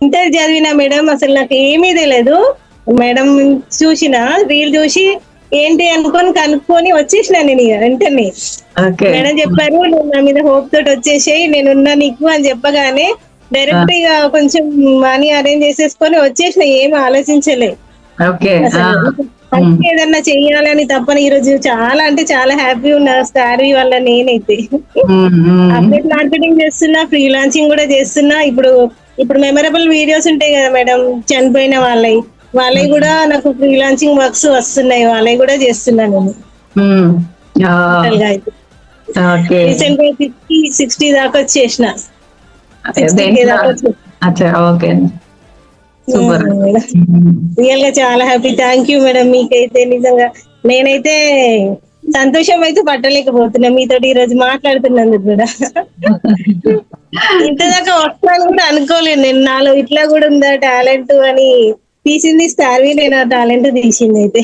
Inter చదివినా madam, అసలు నాకు ఏమీ తెలియదు. మేడం చూసిన రీల్ చూసి ఏంటి అనుకొని కనుక్కొని వచ్చేసిన నేను ఇక వెంటనే. ఓకే. మేడం చెప్పారు, నువ్వు నా మీద హోప్ తోటి వచ్చేసేయి, నేనున్నా నీకు అని చెప్పగానే ఆ! డైరెక్ట్ ఇక కొంచెం మనీ అరేంజ్ చేసేసుకొని వచ్చేసిన, ఏం ఆలోచించలే ఓకే. ఆ! అసలు. హ్మ్. ఫస్ట్ ఏదన్నా చెయ్యాలని తప్పని ఈ రోజు చాలా అంటే చాలా హ్యాపీ ఉన్నా స్టారీ వల్ల నేనైతే. హ్మ్. హ్మ్. అప్డేట్ మార్కెటింగ్ చేస్తున్నా, ఫ్రీలాన్సింగ్ కూడా చేస్తున్నా. ఇప్పుడు ఇప్పుడు మెమరబుల్ వీడియోస్ ఉంటాయి కదా మేడం, చనిపోయిన వాళ్ళవి హ్మ్. కూడా నాకు ఫ్రీలాన్సింగ్ వర్క్స్ వస్తున్నాయి, వాళ్ళవి కూడా చేస్తున్నా నేను హ్మ్. ఆ! టోటల్ గా అయితే. ఓకే. రీసెంట్ గా 60 దాకా వచ్చేసిన, అదే 60K దేంట్లో? దాకా వచ్చేసిన. అచ్చా! ఓకే. సూపర్. మేడం హ్మ్. రియల్ గా చాలా హ్యాపీ. Thank you madam. మీకైతే నిజంగా నేనైతే సంతోషం అయితే పట్టలేకపోతున్నా మీతోటి ఈ రోజు మాట్లాడుతున్నందుకు కూడా. ఇంత దాకా వస్తాను కూడా అనుకోలేదు నేను. నాలో ఇట్లా కూడా ఉందా టాలెంట్ అని. తీసింది స్టార్వి, నేను ఆ టాలెంట్ తీసింది అయితే.